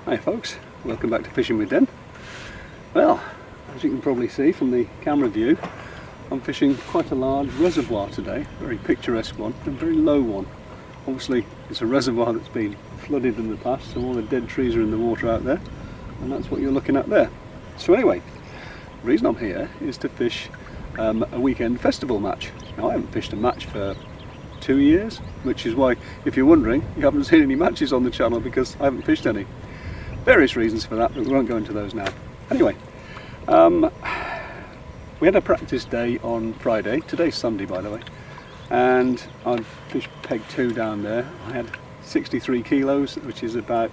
Hi folks, welcome back to Fishing with Den. Well, as you can probably see from the camera view, I'm fishing quite a large reservoir today, a very picturesque one, a very low one. Obviously it's a reservoir that's been flooded in the past, so all the dead trees are in the water out there, and that's what you're looking at there. So anyway, the reason I'm here is to fish a weekend festival match. Now I haven't fished a match for 2 years, which is why, if you're wondering, you haven't seen any matches on the channel, because I haven't fished any. Various reasons for that, but we won't go into those now. Anyway, we had a practice day on Friday. Today's Sunday, by the way, and I fished peg 2 down there. I had 63 kilos, which is about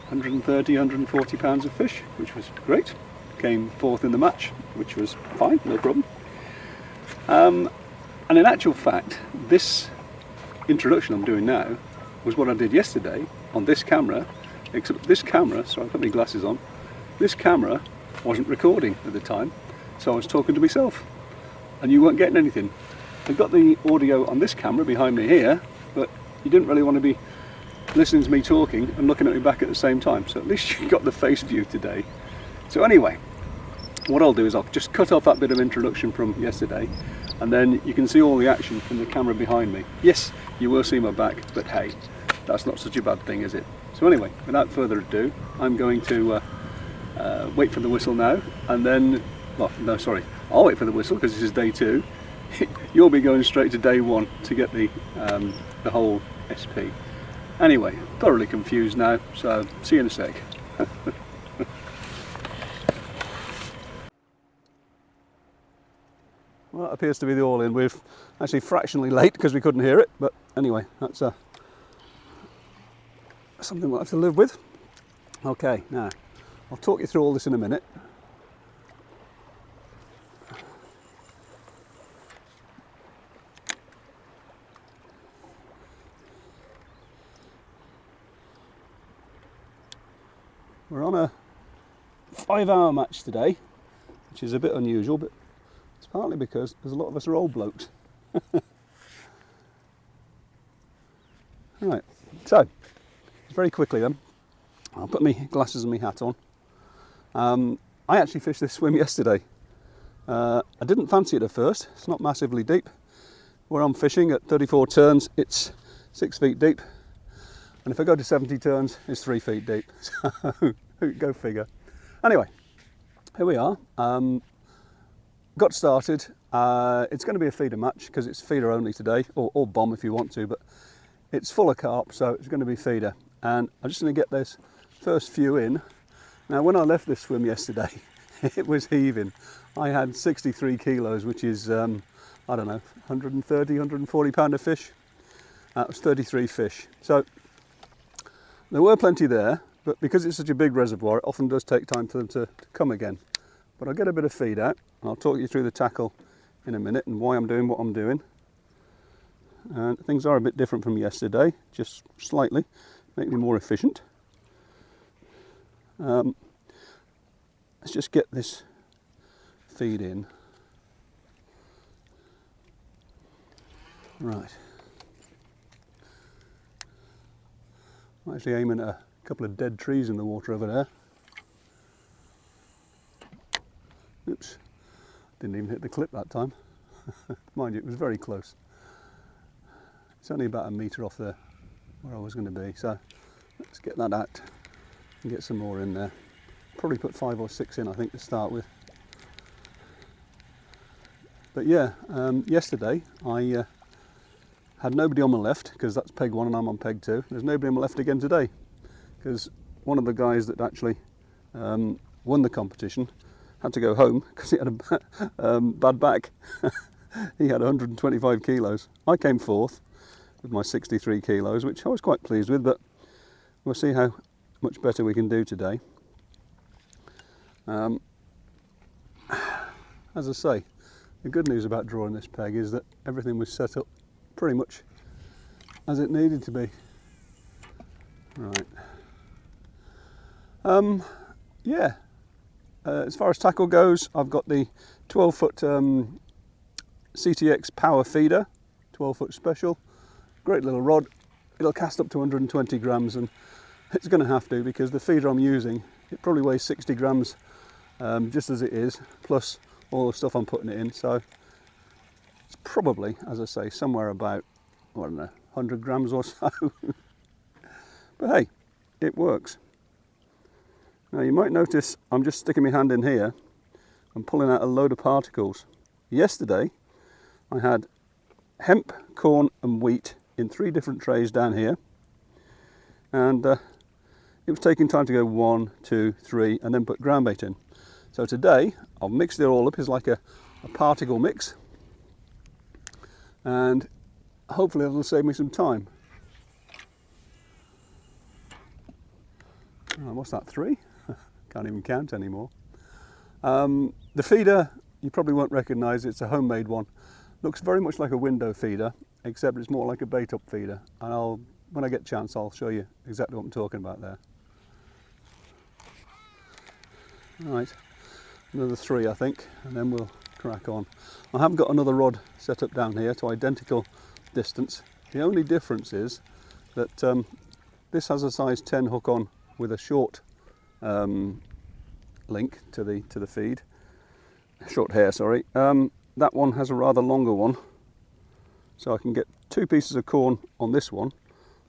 130, 140 pounds of fish, which was great. Came 4th in the match, which was fine, no problem. And in actual fact, this introduction I'm doing now was what I did yesterday on this camera, except this camera, sorry, I put my glasses on, this camera wasn't recording at the time, so I was talking to myself, and you weren't getting anything. I got the audio on this camera behind me here, but you didn't really want to be listening to me talking and looking at me back at the same time, so at least you got the face view today. So anyway, what I'll do is I'll just cut off that bit of introduction from yesterday, and then you can see all the action from the camera behind me. Yes, you will see my back, but hey, that's not such a bad thing, is it? So anyway, without further ado, I'm going to wait for the whistle now, and then, well, no, sorry, I'll wait for the whistle because this is day 2. You'll be going straight to day 1 to get the whole SP. Anyway, thoroughly confused now, so see you in a sec. Well, that appears to be the all-in. We're actually fractionally late because we couldn't hear it, but anyway, that's something we'll have to live with. Okay, now I'll talk you through all this in a minute. We're on a 5-hour match today, which is a bit unusual, but it's partly because there's a lot of us are old blokes. Right, so very quickly then, I'll put my glasses and my hat on. I actually fished this swim yesterday. I didn't fancy it at first. It's not massively deep. Where I'm fishing at 34 turns, it's 6 feet deep, and if I go to 70 turns, it's 3 feet deep. So go figure. Anyway, here we are. Got started. It's going to be a feeder match because it's feeder only today, or bomb if you want to, but it's full of carp, so it's going to be feeder. And I'm just going to get this first few in. Now, when I left this swim yesterday, it was heaving. I had 63 kilos, which is, I don't know, 130, 140 pound of fish. That was 33 fish. So there were plenty there, but because it's such a big reservoir, it often does take time for them to come again. But I'll get a bit of feed out, and I'll talk you through the tackle in a minute and why I'm doing what I'm doing. And things are a bit different from yesterday, just slightly. Make me more efficient. Let's just get this feed in. Right. I'm actually aiming at a couple of dead trees in the water over there. Oops, didn't even hit the clip that time. Mind you, it was very close. It's only about 1 metre off there where I was going to be, so let's get that out and get some more in there. Probably put 5 or 6 in, I think, to start with. But yeah, yesterday I had nobody on my left because that's peg 1 and I'm on peg 2. There's nobody on my left again today because one of the guys that actually won the competition had to go home because he had a bad back. He had 125 kilos. I came 4th with my 63 kilos, which I was quite pleased with, but we'll see how much better we can do today. As I say, the good news about drawing this peg is that everything was set up pretty much as it needed to be. Right. Yeah, as far as tackle goes, I've got the 12-foot CTX power feeder, 12-foot special. Great little rod. It'll cast up to 120 grams, and It's going to have to, because the feeder I'm using, it probably weighs 60 grams just as it is, plus all the stuff I'm putting it in. So it's probably, as I say, somewhere about, I don't know, 100 grams or so. But hey, it works. Now you might notice I'm just sticking my hand in here and pulling out a load of particles. Yesterday I had hemp, corn and wheat in 3 different trays down here, and it was taking time to go 1, 2, 3 and then put ground bait in. So today I've mixed it all up. It's like a particle mix, and hopefully it'll save me some time. Oh, what's that, 3? Can't even count anymore. The feeder, you probably won't recognise. It's a homemade one. Looks very much like a window feeder, except it's more like a bait up feeder. And when I get a chance, I'll show you exactly what I'm talking about there. Right, another 3 I think, and then we'll crack on. I haven't got another rod set up down here to identical distance. The only difference is that this has a size 10 hook on with a short link to the feed, short hair, sorry. That one has a rather longer one, so I can get 2 pieces of corn on this one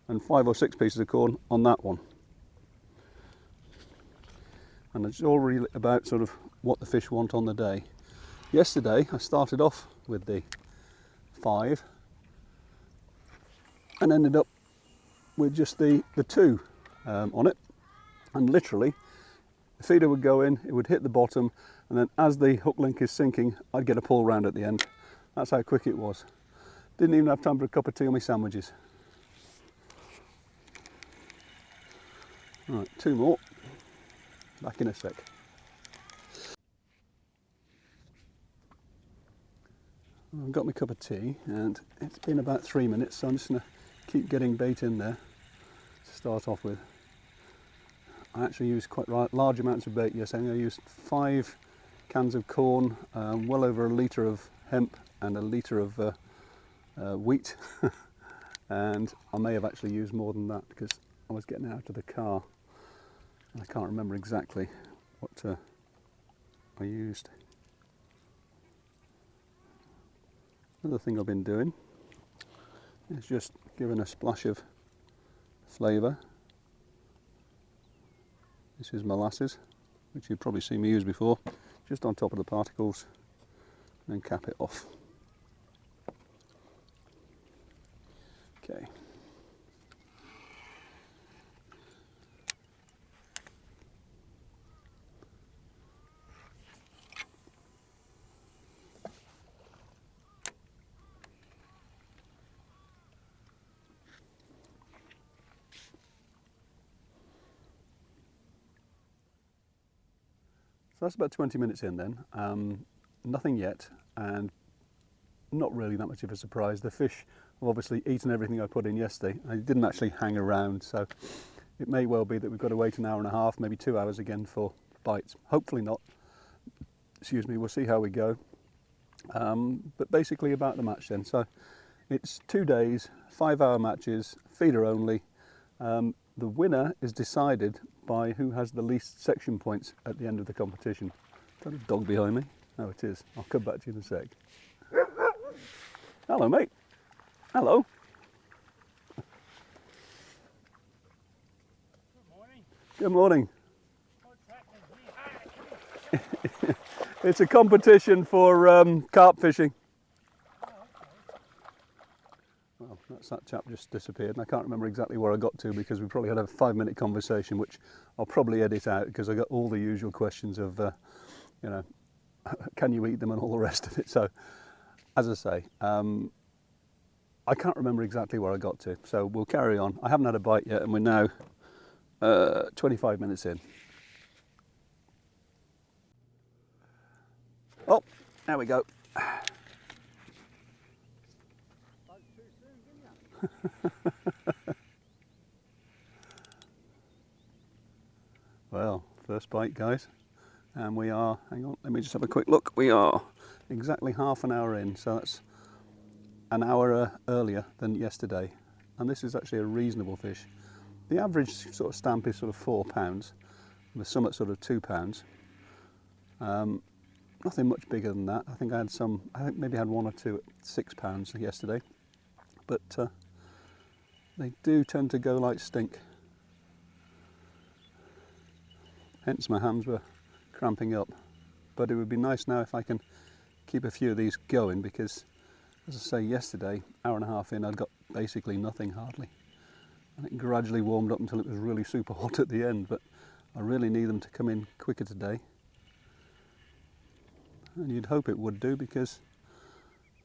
and 5 or 6 pieces of corn on that one. And it's all really about sort of what the fish want on the day. Yesterday I started off with the 5 and ended up with just the 2 on it, and literally the feeder would go in, it would hit the bottom, and then as the hook link is sinking, I'd get a pull round at the end. That's how quick it was. Didn't even have time for a cup of tea on my sandwiches. Right, 2 more. Back in a sec. I've got my cup of tea, and it's been about 3 minutes, so I'm just going to keep getting bait in there to start off with. I actually used quite large amounts of bait yesterday. I used 5 cans of corn, well over 1 litre of hemp and 1 litre of wheat. And I may have actually used more than that because I was getting out of the car. I can't remember exactly what I used. Another thing I've been doing is just giving a splash of flavour. This is molasses, which you've probably seen me use before, just on top of the particles, and then cap it off. Okay. So that's about 20 minutes in then. Nothing yet, and not really that much of a surprise. The fish have obviously eaten everything I put in yesterday. I didn't actually hang around, so it may well be that we've got to wait 1.5 hours, maybe 2 hours again for bites. Hopefully not. Excuse me, we'll see how we go. But basically about the match then. So it's 2 days, 5-hour matches, feeder only. The winner is decided by who has the least section points at the end of the competition. Is that a dog behind me? Oh, it is. I'll come back to you in a sec. Hello, mate. Hello. Good morning. Good morning. What's happening? It's a competition for carp fishing. Oh, okay. Well, that chap just disappeared, and I can't remember exactly where I got to because we probably had a 5-minute conversation, which I'll probably edit out because I got all the usual questions of, you know, can you eat them and all the rest of it. So, as I say, I can't remember exactly where I got to, so we'll carry on. I haven't had a bite yet, and we're now 25 minutes in. Oh, there we go. Too soon, didn't you? Well, first bite, guys, and we are, hang on, let me just have a quick look. We are exactly half an hour in, so that's an hour earlier than yesterday, and this is actually a reasonable fish. the average sort of stamp is sort of £4, with some at sort of £2. Nothing much bigger than that. I think I maybe had one or two at £6 yesterday, but they do tend to go like stink. Hence my hands were cramping up. But it would be nice now if I can keep a few of these going, because as I say, yesterday, hour and a half in, I'd got basically nothing hardly. And it gradually warmed up until it was really super hot at the end, but I really need them to come in quicker today. And you'd hope it would do, because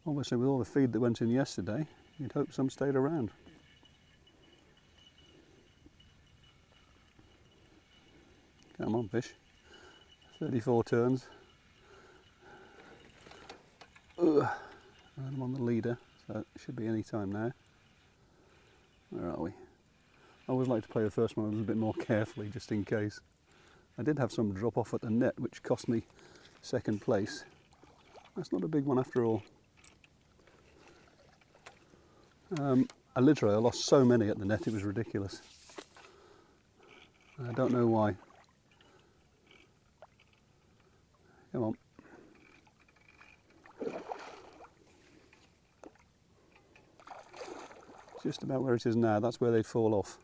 obviously with all the feed that went in yesterday, you'd hope some stayed around. Come on, fish. 34 turns. Ugh. I'm on the leader, so it should be any time now. Where are we? I always like to play the first one a little bit more carefully, just in case. I did have some drop off at the net, which cost me second place. That's not a big one after all. I lost so many at the net, it was ridiculous. I don't know why. Come on. Just about where it is now, that's where they'd fall off.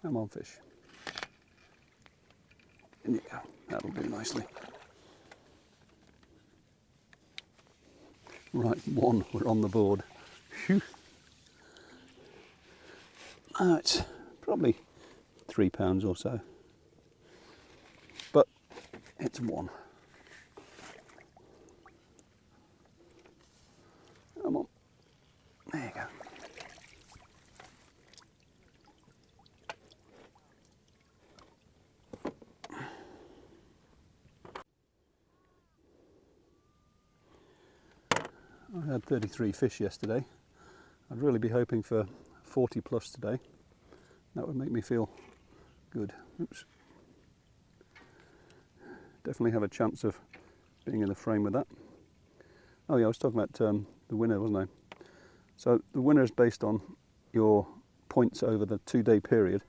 Come on, fish. In you go. That'll do nicely. Right, one, we're on the board. Phew. It's probably £3 or so. But it's one. Come on. There you go. I had 33 fish yesterday. I'd really be hoping for 40 plus today. That would make me feel good. Oops. Definitely have a chance of being in the frame with that. Oh yeah, I was talking about the winner, wasn't I? So the winner is based on your points over the 2-day period,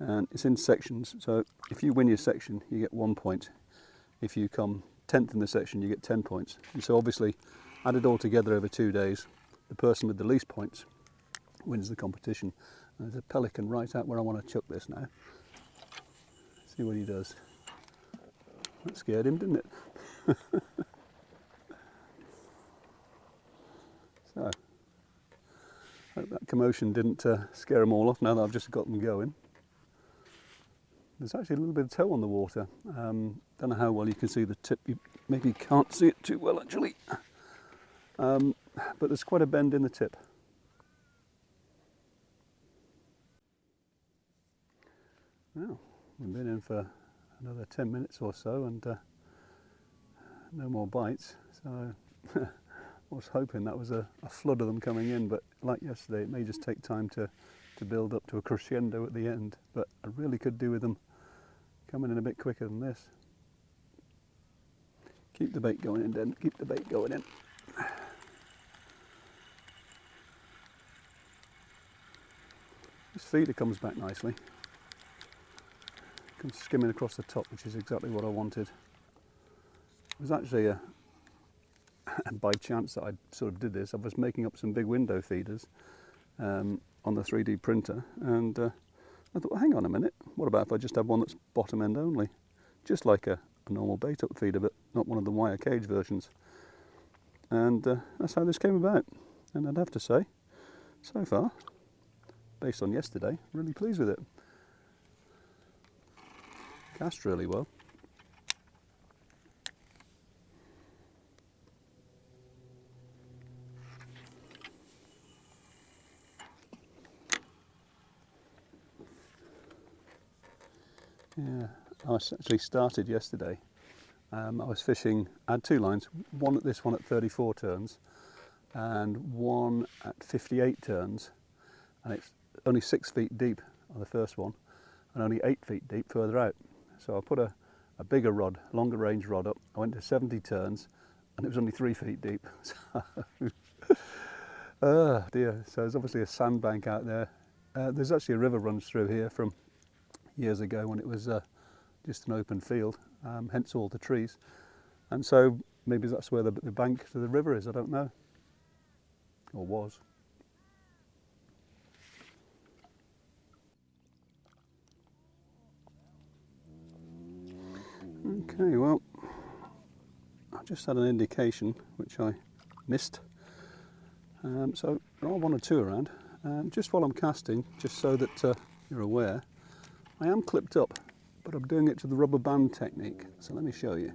and it's in sections. So if you win your section, you get 1 point. If you come 10th in the section, you get 10 points. And so obviously, added all together over 2 days, the person with the least points wins the competition. And there's a pelican right out where I want to chuck this now. See what he does. That scared him, didn't it? So, hope that commotion didn't scare them all off now that I've just got them going. There's actually a little bit of tow on the water. Don't know how well you can see the tip. You maybe can't see it too well actually. But there's quite a bend in the tip. Well, we've been in for another 10 minutes or so, and no more bites. So I was hoping that was a flood of them coming in, but like yesterday, it may just take time to build up to a crescendo at the end. But I really could do with them coming in a bit quicker than this. Keep the bait going in, Den. Keep the bait going in. This feeder comes back nicely. Comes skimming across the top, which is exactly what I wanted. It was actually by chance that I sort of did this. I was making up some big window feeders on the 3D printer, and I thought, well, hang on a minute, what about if I just have one that's bottom end only? Just like a normal bait up feeder, but not one of the wire cage versions. And that's how this came about. And I'd have to say, so far, based on yesterday, really pleased with it. Cast really well. Yeah, I actually started yesterday. I was fishing, I had 2 lines, this one at 34 turns and one at 58 turns, and it's only 6 feet deep on the first one and only 8 feet deep further out. So I put a bigger rod, longer range rod up. I went to 70 turns and it was only 3 feet deep. So Oh dear, so there's obviously a sandbank out there. There's actually a river runs through here from years ago when it was just an open field, hence all the trees. And so maybe that's where the bank to the river is, I don't know. Or was. Okay, well, I just had an indication which I missed. So there are one or two around. Just while I'm casting, just so that you're aware, I am clipped up, but I'm doing it to the rubber band technique. So let me show you.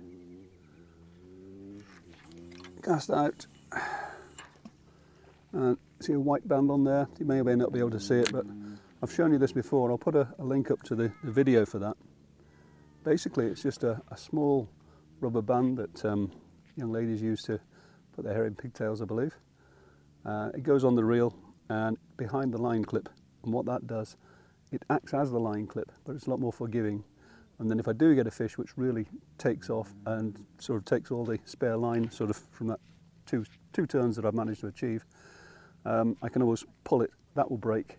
Cast out, and see a white band on there. You may or may not be able to see it, but I've shown you this before. I'll put a link up to the video for that. Basically, it's just a small rubber band that young ladies use to put their hair in pigtails, I believe. It goes on the reel and behind the line clip, and what that does, it acts as the line clip, but it's a lot more forgiving. And then if I do get a fish which really takes off and sort of takes all the spare line sort of from that two turns that I've managed to achieve, I can always pull it, that will break,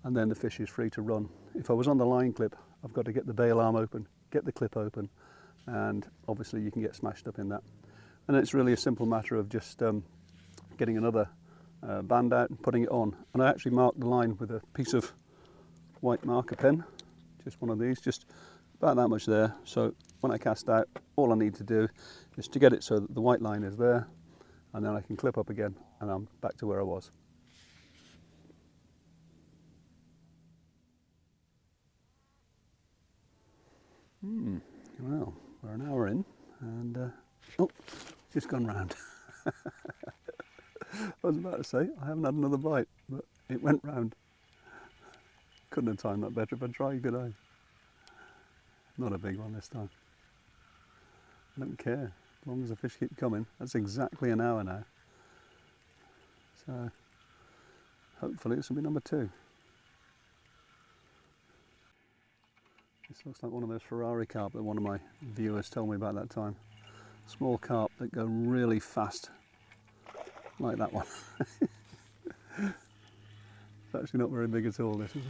and then the fish is free to run. If I was on the line clip, I've got to get the bail arm open, get the clip open, and obviously you can get smashed up in that. And it's really a simple matter of just getting another band out and putting it on. And I actually marked the line with a piece of white marker pen, just one of these, just about that much there. So when I cast out, all I need to do is to get it so that the white line is there, and then I can clip up again and I'm back to where I was. Well, we're an hour in and oh, just gone round. I was about to say, I haven't had another bite, but it went round. Couldn't have timed that better if I tried, could I? Not a big one this time. I don't care, as long as the fish keep coming. That's exactly an hour now. So, hopefully this will be number 2. This looks like one of those Ferrari carp that one of my viewers told me about that time. Small carp that go really fast, like that one. It's actually not very big at all, this, is it?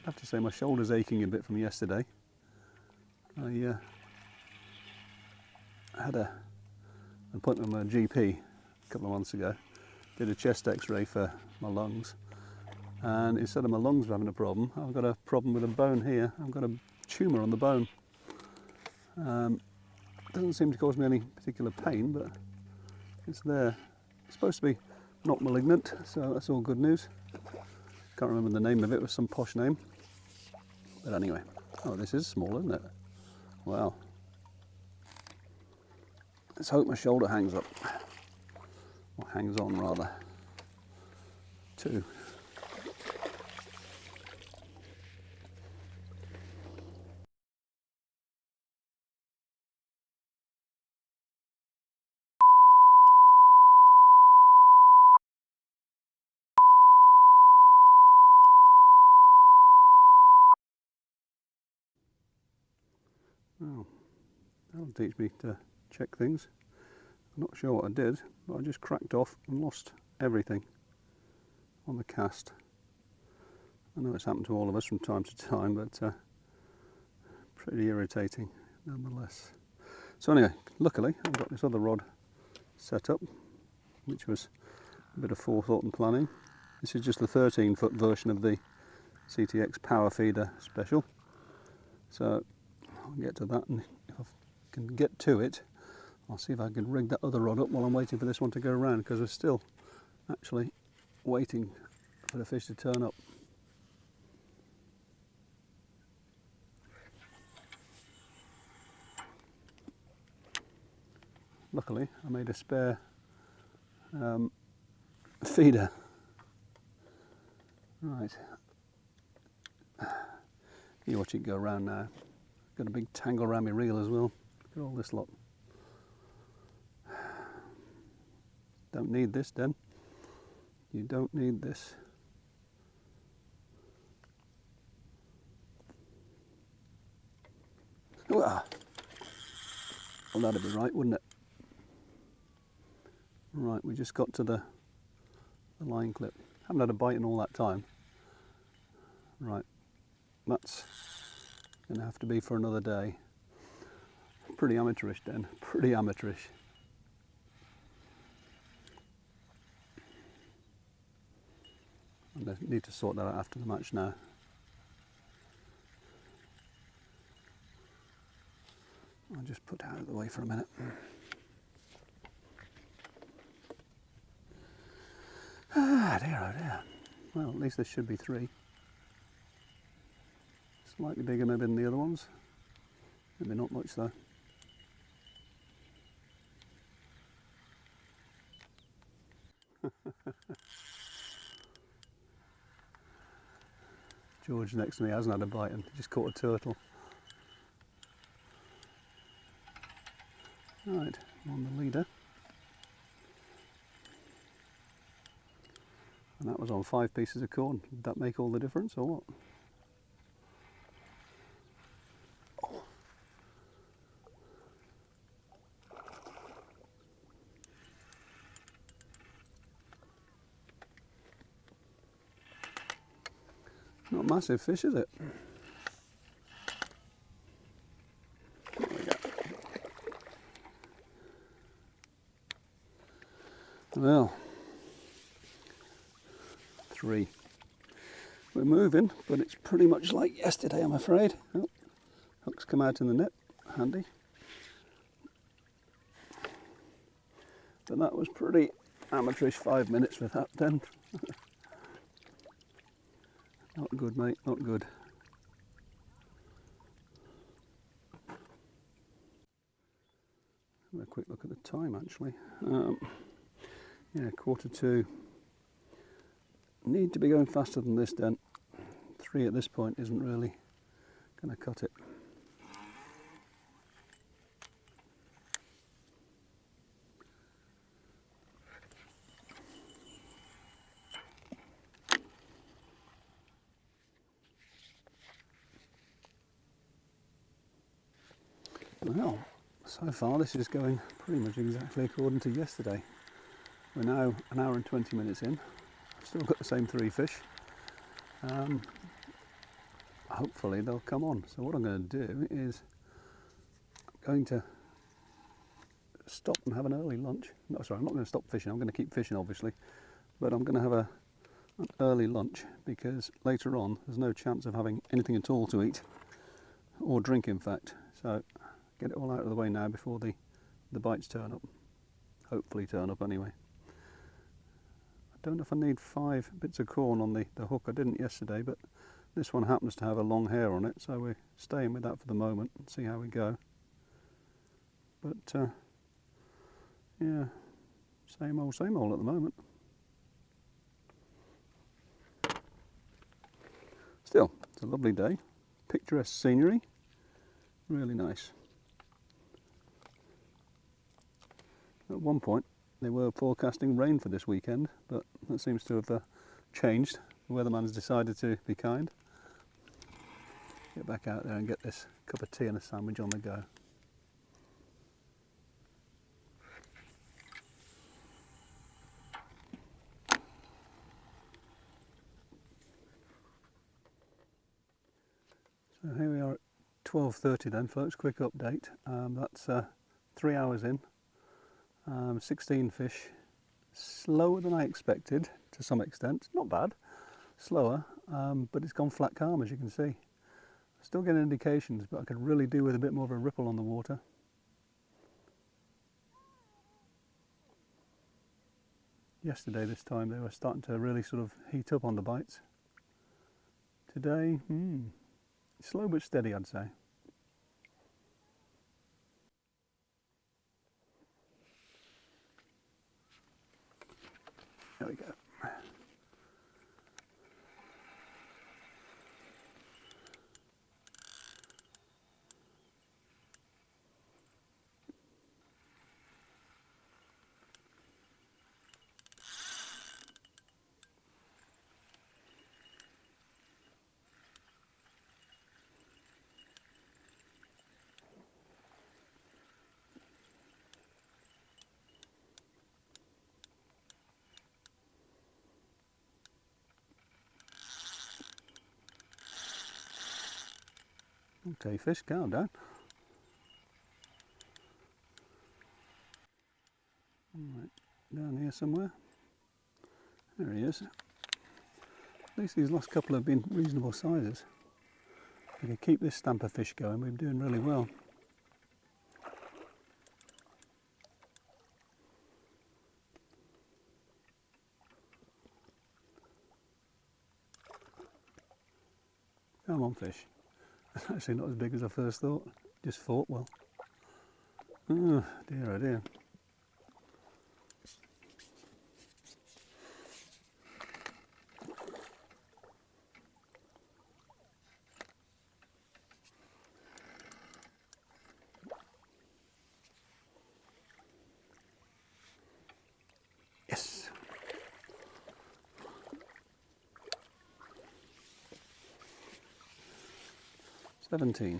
I have to say my shoulder's aching a bit from yesterday. I had an appointment with my GP a couple of months ago. Did a chest x-ray for my lungs, and instead of my lungs having a problem, I've got a problem with a bone here. I've got a tumour on the bone. It doesn't seem to cause me any particular pain, but it's there. It's supposed to be not malignant, so that's all good news. Can't remember the name of it, it was some posh name. But anyway, oh, this is small, isn't it? Wow. Let's hope my shoulder hangs up. Or hangs on, rather. 2. Well, that'll teach me to check things. I'm not sure what I did, but I just cracked off and lost everything on the cast. I know it's happened to all of us from time to time, but pretty irritating nonetheless. So anyway, luckily I've got this other rod set up, which was a bit of forethought and planning. This is just the 13-foot version of the CTX Power Feeder Special. So I'll get to that, and if I can get to it, I'll see if I can rig that other rod up while I'm waiting for this one to go around, because we're still actually waiting for the fish to turn up. Luckily, I made a spare feeder. Right. You watch it go around now. Got a big tangle around my reel as well. Look at all this lot. Don't need this, Den. You don't need this. Well, that'd be right, wouldn't it? Right, we just got to the the line clip. Haven't had a bite in all that time. Right, that's going to have to be for another day. Pretty amateurish then, pretty amateurish. I need to sort that out after the match now. I'll just put it out of the way for a minute. Ah dear, oh dear. Well, at least there should be 3. Slightly bigger maybe than the other ones. Maybe not much though. George next to me hasn't had a bite and just caught a turtle. Right, on the leader. And that was on 5 pieces of corn. Did that make all the difference or what? Oh. Not a massive fish, is it? There we go. Well, 3. We're moving, but it's pretty much like yesterday, I'm afraid. Oh, hook's come out in the net, handy. But that was pretty amateurish 5 minutes with that then. Not good, mate, not good. Have a quick look at the time actually. Yeah, 1:45. Need to be going faster than this then. 3 at this point isn't really going to cut it. Well, so far this is going pretty much exactly according to yesterday. We're now an hour and 20 minutes in. I've still got the same 3 fish. Hopefully they'll come on. So what I'm going to do is I'm going to stop and have an early lunch. No, sorry, I'm not going to stop fishing. I'm going to keep fishing obviously, but I'm going to have an early lunch because later on there's no chance of having anything at all to eat or drink in fact. So get it all out of the way now before the bites turn up. Hopefully turn up anyway. I don't know if I need 5 bits of corn on the hook. I didn't yesterday, but this one happens to have a long hair on it, so we're staying with that for the moment and see how we go. But yeah, same old at the moment. Still, it's a lovely day. Picturesque scenery, really nice. At one point they were forecasting rain for this weekend, but that seems to have changed. The weatherman's decided to be kind. Get back out there and get this cup of tea and a sandwich on the go. So here we are at 12:30 then, folks. Quick update. That's 3 hours in. 16 fish. Slower than I expected to some extent. Not bad. Slower, but it's gone flat calm as you can see. Still getting indications, but I could really do with a bit more of a ripple on the water. Yesterday this time they were starting to really sort of heat up on the bites. Today, slow but steady I'd say. There we go. Okay, fish, calm down. Right, down here somewhere. There he is. At least these last couple have been reasonable sizes. If we can keep this stamp of fish going, we're doing really well. Come on, fish. That's actually not as big as I first thought. Just fought well. Oh dear, oh dear. Yes. $17.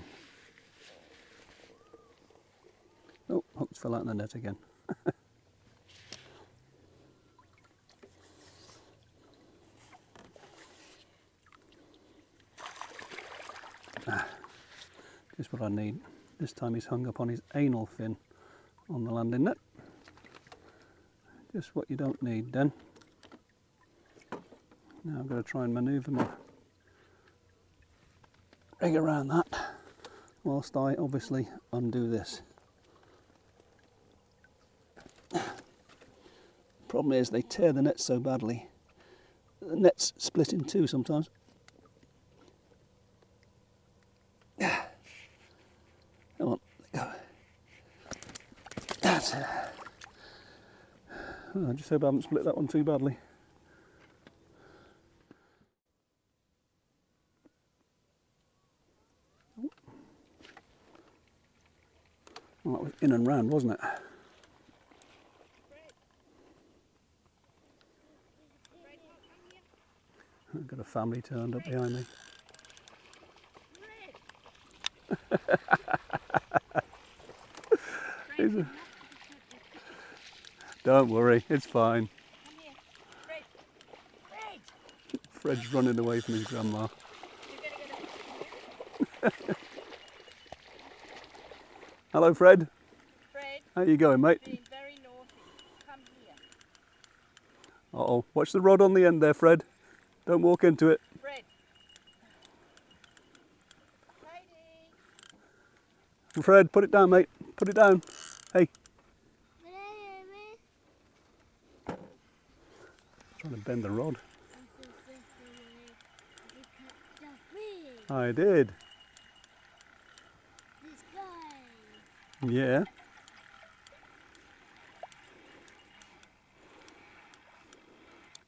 Oh, hooks fell out in the net again. Just what I need. This time he's hung up on his anal fin on the landing net. Just what you don't need then. Now I've got to try and manoeuvre my rig around that whilst I obviously undo this. Problem is they tear the net so badly. The net's split in two sometimes. Come on, let go. That's it. Oh, I just hope I haven't split that one too badly. Well, that was in and round, wasn't it? I've got a family turned up behind me. Don't worry, it's fine. Fred's running away from his grandma. Hello, Fred. Fred, How you going, mate? being very naughty. Come here. Uh-oh, watch the rod on the end there, Fred. Don't walk into it. Fred. Heidi. Fred, put it down, mate. Put it down. Hey. Trying to bend the rod. I did. This guy. Yeah.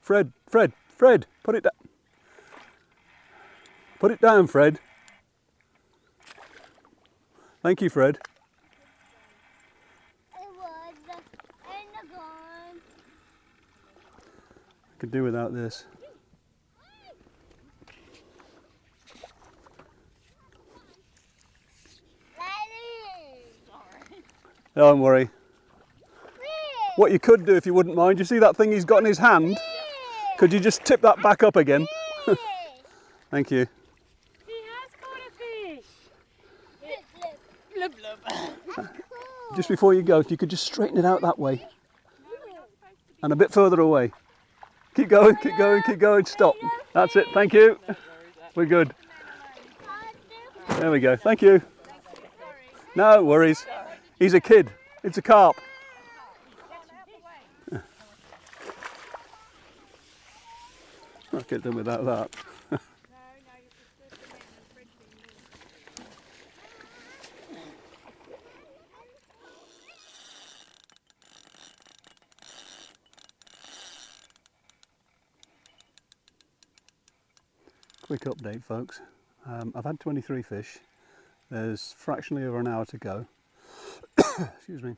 Fred, put it down. Put it down, Fred. Thank you, Fred. It was in the gun. Could do without this. Don't worry. What you could do if you wouldn't mind, you see that thing he's got in his hand? Could you just tip that back up again? Thank you. He has caught a fish. Blub blub. Just before you go, if you could just straighten it out that way. And a bit further away. Keep going, keep going, keep going. Stop. That's it. Thank you. We're good. There we go. Thank you. No worries. He's a kid. It's a carp. I'll get done without that. Quick update, folks. I've had 23 fish. There's fractionally over an hour to go. Excuse me.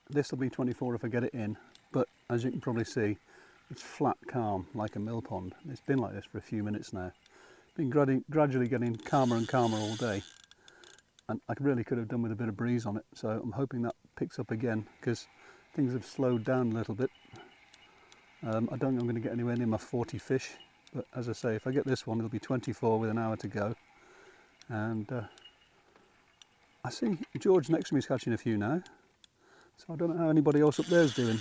This will be 24 if I get it in, but as you can probably see, it's flat calm like a mill pond. It's been like this for a few minutes now. Been gradually getting calmer and calmer all day, and I really could have done with a bit of breeze on it, so I'm hoping that picks up again because things have slowed down a little bit. I don't think I'm going to get anywhere near my 40 fish, but as I say, if I get this one, it'll be 24 with an hour to go, And I see George next to me is catching a few now, so I don't know how anybody else up there is doing.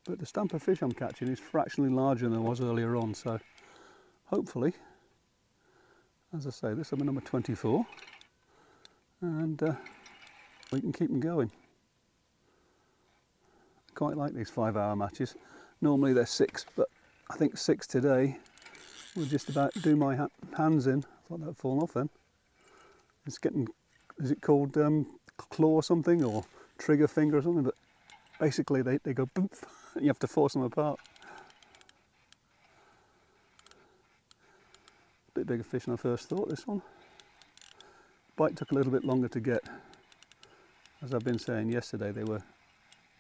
But the stamp of fish I'm catching is fractionally larger than it was earlier on, so hopefully, as I say, this will be number 24, and we can keep them going. Quite like these 5-hour matches. Normally they're 6, but I think 6 today will just about do my hands in. I thought that had fallen off then. It's getting, is it called claw or something, or trigger finger or something? But basically they go boom, and you have to force them apart. Bit bigger fish than I first thought, this one. Bite took a little bit longer to get. As I've been saying yesterday, they were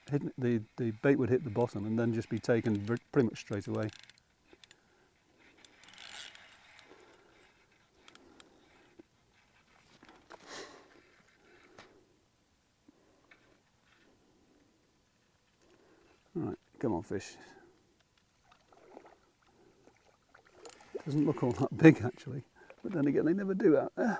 hitting, the bait would hit the bottom and then just be taken pretty much straight away. Alright, come on fish. Doesn't look all that big actually, but then again they never do out there.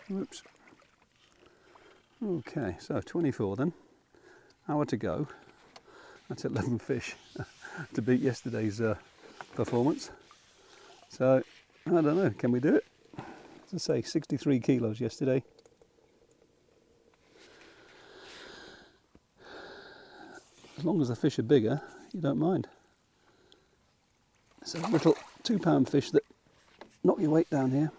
Whoops. Okay, so 24 then. Hour to go. That's 11 fish to beat yesterday's performance. So, I don't know, can we do it? As I say, 63 kilos yesterday. As long as the fish are bigger, you don't mind. It's a little 2-pound fish that knock your weight down here.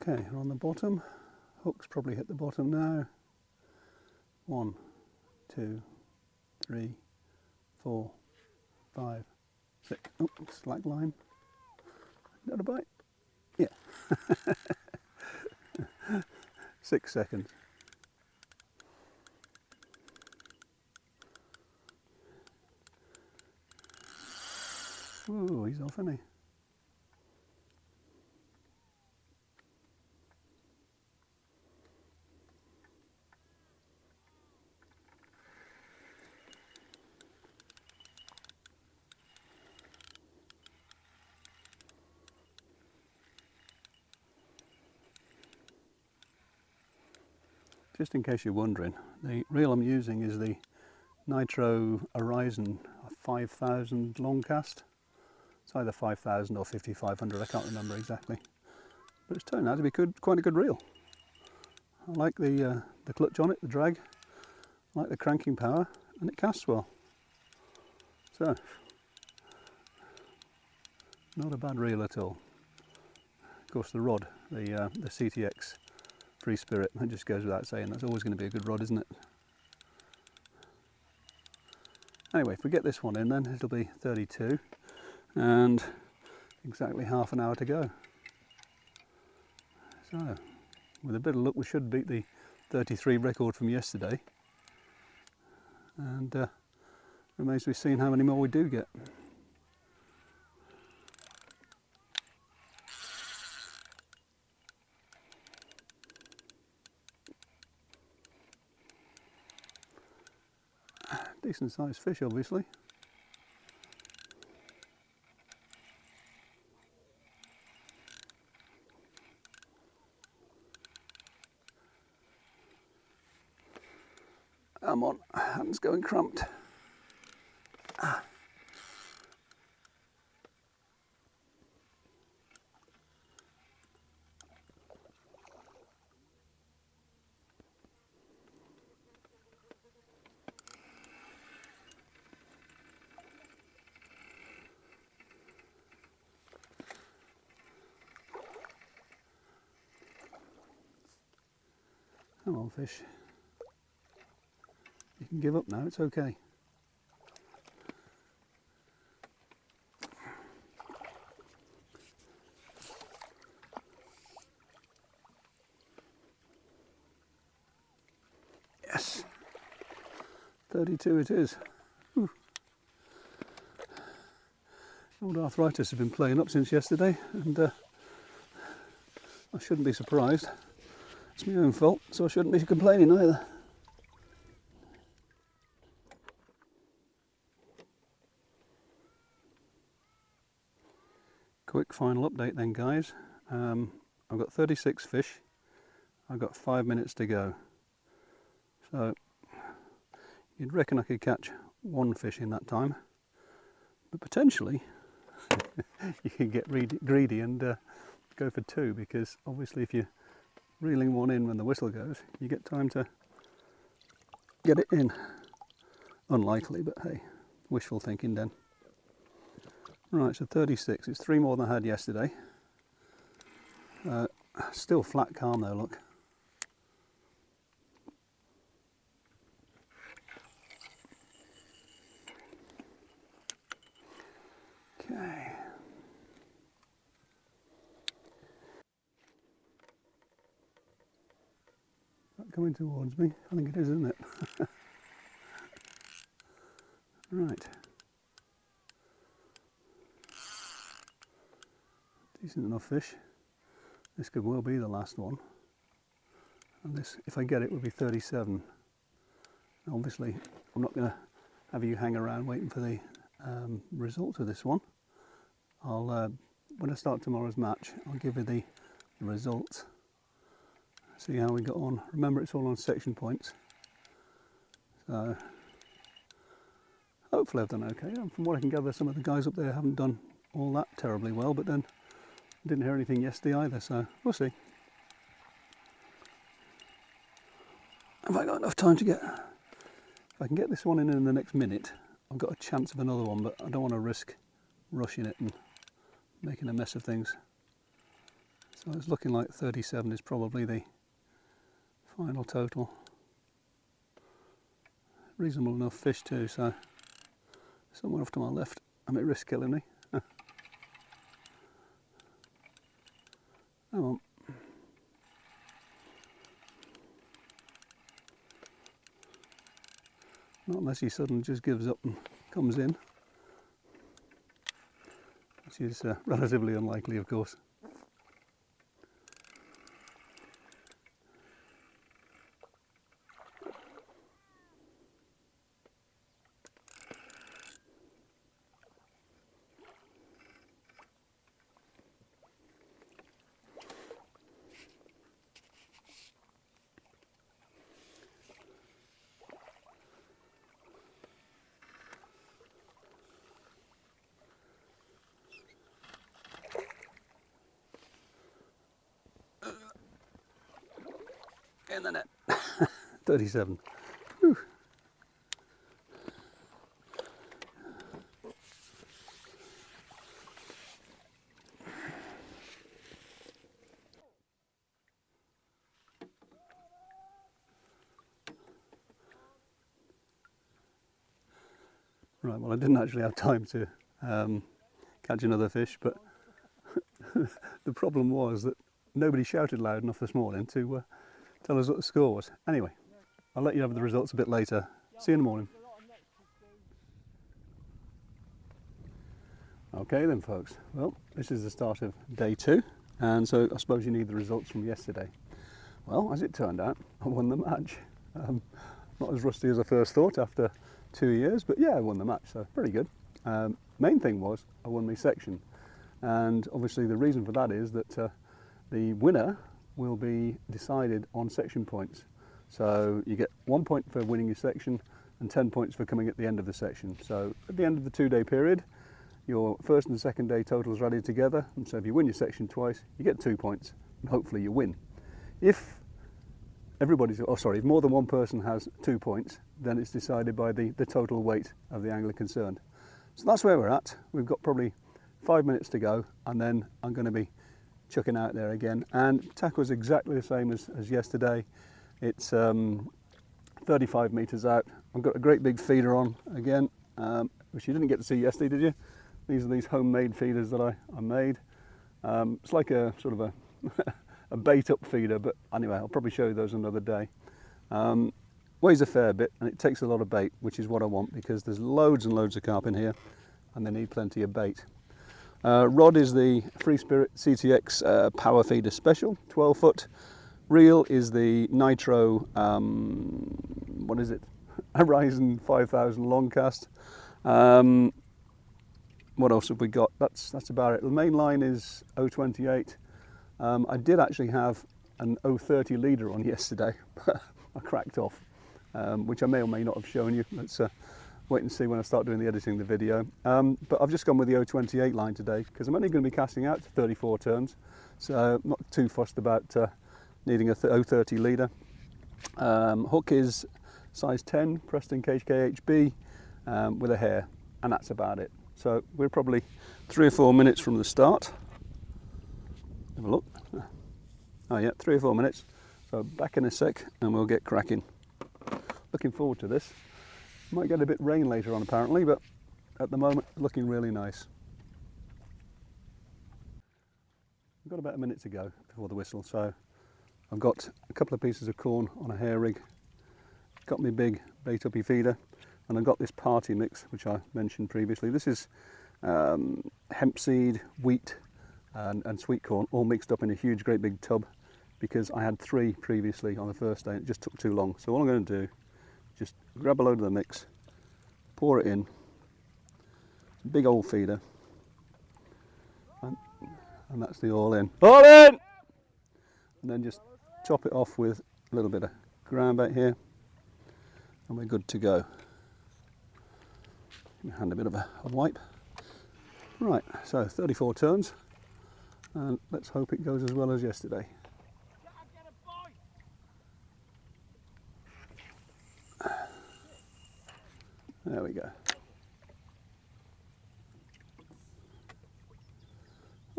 Okay, we're on the bottom. Hook's probably hit the bottom now. 1, 2, 3, 4, 5, 6. Oh, slack line. Got a bite? Yeah. 6 seconds. Ooh, he's off, isn't he? Just in case you're wondering, the reel I'm using is the Nitro Horizon 5000 long cast. It's either 5000 or 5500, I can't remember exactly. But it's turned out to be quite a good reel. I like the clutch on it, the drag, I like the cranking power, and it casts well. So, not a bad reel at all. Of course the rod, the CTX Free Spirit, that just goes without saying, that's always going to be a good rod, isn't it? Anyway, if we get this one in then it'll be 32 and exactly half an hour to go. So, with a bit of luck we should beat the 33 record from yesterday, and remains to be seen how many more we do get. Decent sized fish, obviously. Come on, hand's going cramped. Come on, fish. You can give up now, it's okay. Yes, 32 it is. Whew. Old arthritis has been playing up since yesterday, and I shouldn't be surprised. It's my own fault, so I shouldn't be complaining either. Quick final update then, guys. I've got 36 fish. I've got 5 minutes to go. So you'd reckon I could catch one fish in that time, but potentially you can get greedy and go for two, because obviously if you're reeling one in when the whistle goes, you get time to get it in. Unlikely, but hey, wishful thinking then. Right, so 36, it's 3 more than I had yesterday. Still flat calm though, look. Okay. That coming towards me? I think it is, isn't it? Right. Decent enough fish. This could well be the last one. And this, if I get it, would be 37. Obviously, I'm not going to have you hang around waiting for the result of this one. I'll when I start tomorrow's match, I'll give you the results. See how we got on. Remember, it's all on section points. So hopefully I've done okay. And from what I can gather, some of the guys up there haven't done all that terribly well, but then I didn't hear anything yesterday either, so we'll see. Have I got enough time to get... If I can get this one in the next minute, I've got a chance of another one, but I don't want to risk rushing it and making a mess of things. So it's looking like 37 is probably the final total. Reasonable enough fish too, so somewhere off to my left. I may risk killing me. Come on. Not unless he suddenly just gives up and comes in, which is relatively unlikely, of course. In the net. 37. Whew. Right, well, I didn't actually have time to catch another fish, but the problem was that nobody shouted loud enough this morning to tell us what the score was. Anyway, I'll let you have the results a bit later. See you in the morning. Okay then, folks. Well, this is the start of day 2, and so I suppose you need the results from yesterday. Well, as it turned out, I won the match. Not as rusty as I first thought after 2 years, but yeah, I won the match, so pretty good. Main thing was I won my section, and obviously the reason for that is that the winner will be decided on section points. So you get 1 point for winning your section and 10 points for coming at the end of the section. So at the end of the 2-day period, your first and second day totals are added together, and so if you win your section twice, you get 2 points, and hopefully you win. If if more than one person has 2 points, then it's decided by the total weight of the angler concerned. So that's where we're at. We've got probably 5 minutes to go, and then I'm going to be chucking out there again. And tackle was exactly the same as yesterday. It's 35 metres out. I've got a great big feeder on again, which you didn't get to see yesterday, did you? These are these homemade feeders that I made. It's like a sort of a, a bait up feeder, but anyway, I'll probably show you those another day. Weighs a fair bit and it takes a lot of bait, which is what I want because there's loads and loads of carp in here and they need plenty of bait. Rod is the Free Spirit CTX Power Feeder Special, 12 foot. Reel is the Nitro, what is it? Horizon 5000 long cast. What else have we got? That's about it. The main line is 028. I did actually have an 030 leader on yesterday, but I cracked off, which I may or may not have shown you. Let's wait and see when I start doing the editing of the video. But I've just gone with the 028 line today because I'm only going to be casting out to 34 turns, so I'm not too fussed about needing a 030 leader. Hook is size 10 Preston Cage KHB with a hair, and that's about it. So we're probably 3 or 4 minutes from the start. Have a look. Oh yeah, 3 or 4 minutes. So back in a sec and we'll get cracking. Looking forward to this. Might get a bit of rain later on apparently, but at the moment looking really nice. I've got about a minute to go before the whistle, so I've got a couple of pieces of corn on a hair rig, got my big bait uppy feeder, and I've got this party mix which I mentioned previously. This is hemp seed, wheat and sweet corn all mixed up in a huge great big tub because I had 3 previously on the first day and it just took too long. So all I'm going to do, just grab a load of the mix, pour it in, it's a big old feeder, and that's the all in. All in! And then just top it off with a little bit of ground bait here and we're good to go. Give my hand a bit of a wipe. Right, so 34 turns and let's hope it goes as well as yesterday. There we go.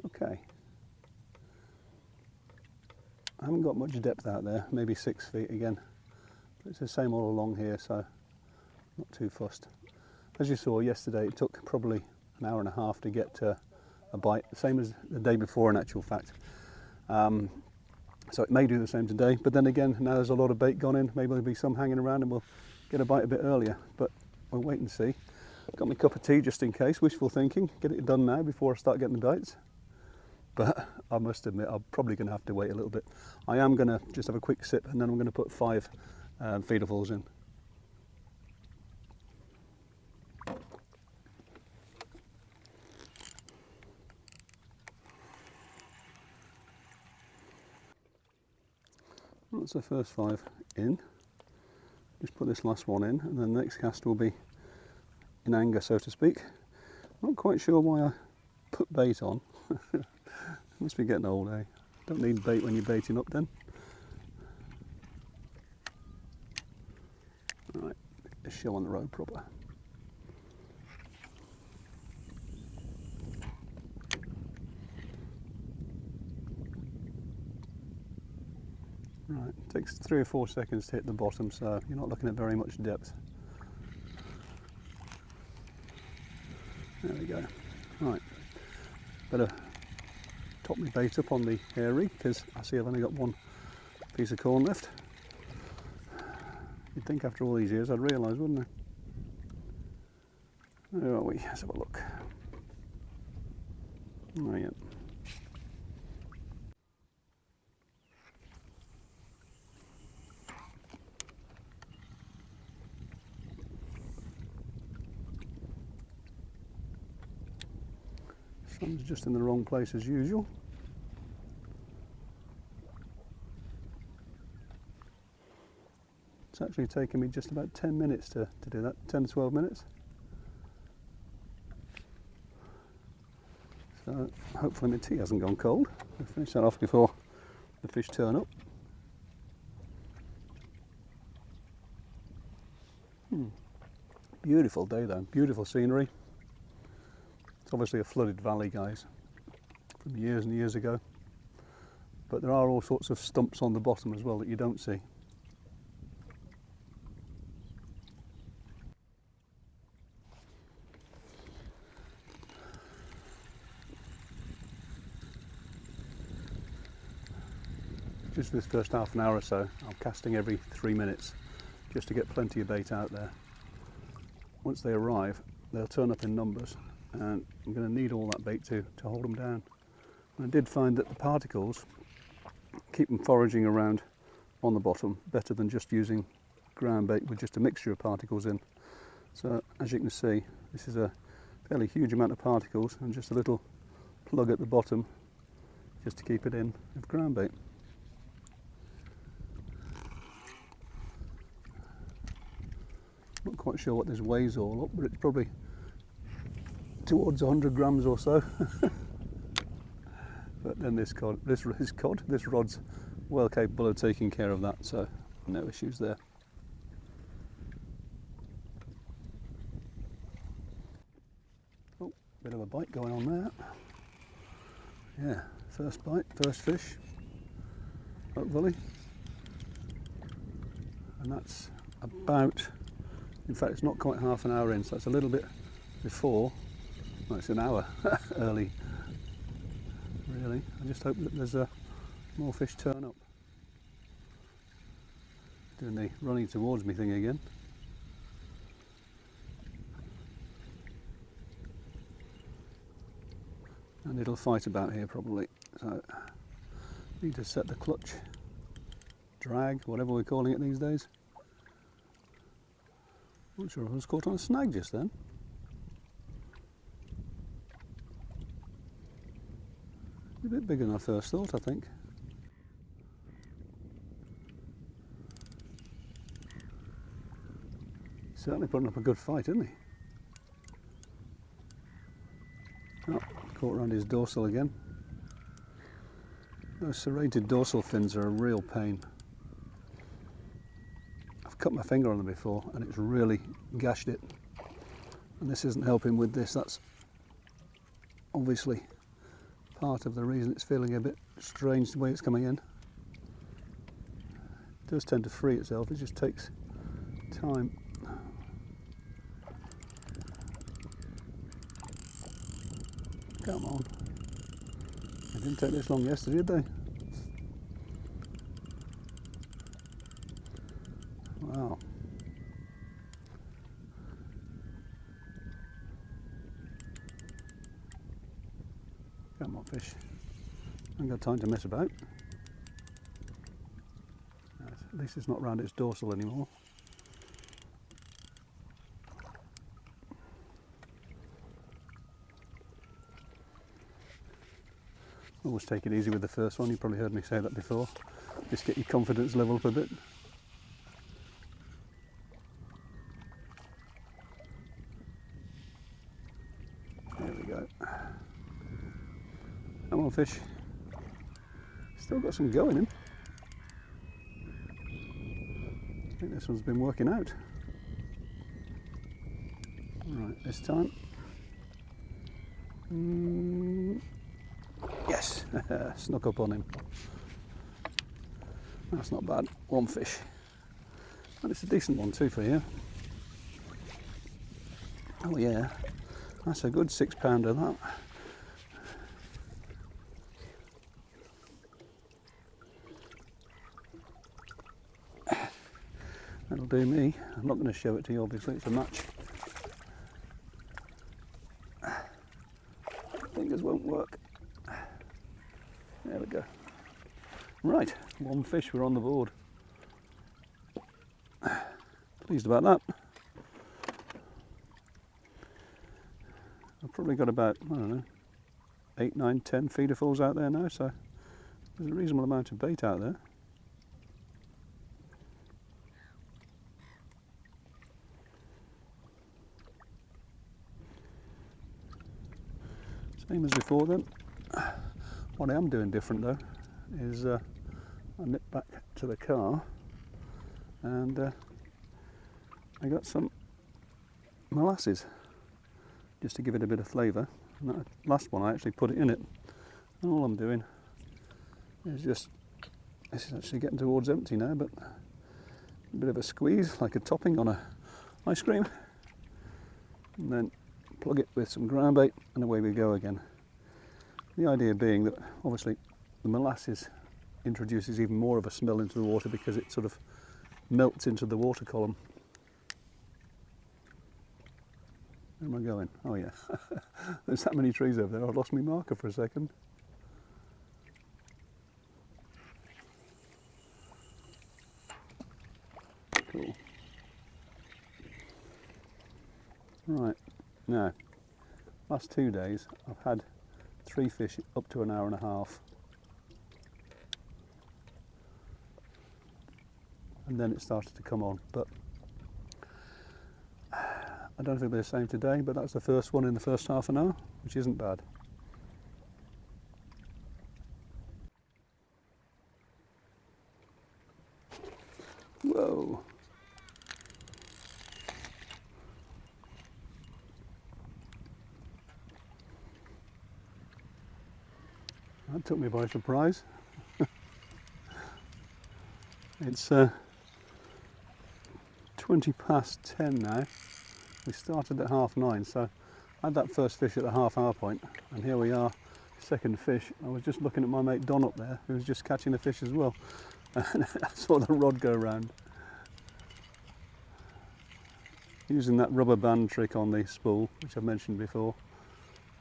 Okay. I haven't got much depth out there, maybe 6 feet again. But it's the same all along here, so not too fussed. As you saw yesterday, it took probably an hour and a half to get a bite, same as the day before in actual fact. So it may do the same today, but then again, now there's a lot of bait gone in, maybe there'll be some hanging around and we'll get a bite a bit earlier, but we'll wait and see. Got my cup of tea just in case, wishful thinking, get it done now before I start getting the bites. But I must admit, I'm probably going to have to wait a little bit. I am going to just have a quick sip and then I'm going to put 5 feederfuls in. That's the first 5 in. Just put this last one in and then the next cast will be in anger, so to speak. Not quite sure why I put bait on. Must be getting old, eh? Don't need bait when you're baiting up then. Right, let's show on the road proper. Right, it takes 3 or 4 seconds to hit the bottom, so you're not looking at very much depth. There we go. Right, better top my bait up on the hair rig because I see I've only got 1 piece of corn left. You'd think after all these years I'd realise, wouldn't I? Where are we? Let's have a look. Oh yeah. Sun's just in the wrong place as usual. It's actually taken me just about 10 minutes to do that, 10 to 12 minutes. So hopefully my tea hasn't gone cold. I'll finish that off before the fish turn up. Beautiful day though, beautiful scenery. It's obviously a flooded valley, guys, from years and years ago. But there are all sorts of stumps on the bottom as well that you don't see. just this first half an hour or so, I'm casting every 3 minutes just to get plenty of bait out there. Once they arrive, they'll turn up in numbers, and I'm going to need all that bait to hold them down. And I did find that the particles keep them foraging around on the bottom better than just using ground bait with just a mixture of particles in. So as you can see, this is a fairly huge amount of particles and just a little plug at the bottom just to keep it in of ground bait. Not quite sure what this weighs all up, but it's probably towards 100 grams or so. But then this rod's well capable of taking care of that, so no issues there. Oh, bit of a bite going on there. Yeah, first bite, first fish, hopefully. And that's about, in fact it's not quite half an hour in, so it's a little bit before, well it's an hour early. Really, I just hope that there's more fish turn up. Doing the running towards me thing again. And it'll fight about here probably. So need to set the clutch, drag, whatever we're calling it these days. Not sure if I was caught on a snag just then. A bit bigger than I first thought, I think. Certainly putting up a good fight, isn't he? Oh, caught around his dorsal again. Those serrated dorsal fins are a real pain. I've cut my finger on them before and it's really gashed it. And this isn't helping with this. That's obviously part of the reason it's feeling a bit strange the way it's coming in. It does tend to free itself, it just takes time. Come on. It didn't take this long yesterday, did they? Wow. Come on, fish. I haven't got time to mess about. At least it's not round its dorsal anymore. Always take it easy with the first one, you probably heard me say that before. Just get your confidence level up a bit. There we go. Come on, fish. Still got some go in him. I think this one's been working out. Right, this time. Yes, snuck up on him. That's not bad. One fish. And it's a decent one too for you. Oh yeah, that's a good 6 pounder that. That'll do me. I'm not going to show it to you obviously, it's a match. Fingers won't work. There we go. Right, one fish, we're on the board. Pleased about that. I've probably got about, I don't know, 8, 9, 10 feederfuls out there now, so there's a reasonable amount of bait out there. Same as before then. What I am doing different though is I nip back to the car and I got some molasses just to give it a bit of flavour. And that last one I actually put it in it, and all I'm doing is just, this is actually getting towards empty now, but a bit of a squeeze like a topping on a ice cream, and then plug it with some ground bait and away we go again. The idea being that obviously the molasses introduces even more of a smell into the water because it sort of melts into the water column. Where am I going? Oh yeah, there's that many trees over there. I've lost my marker for a second. Cool. Right, now, last 2 days I've had 3 fish up to an hour and a half. And then it started to come on, but I don't think they're the same today, but that's the first one in the first half an hour, which isn't bad. Whoa! That took me by surprise. It's 20 past 10 now. We started at 9:30, so I had that first fish at the half-hour point, and here we are, second fish. I was just looking at my mate Don up there, who was just catching a fish as well, and I saw the rod go round. Using that rubber band trick on the spool, which I've mentioned before.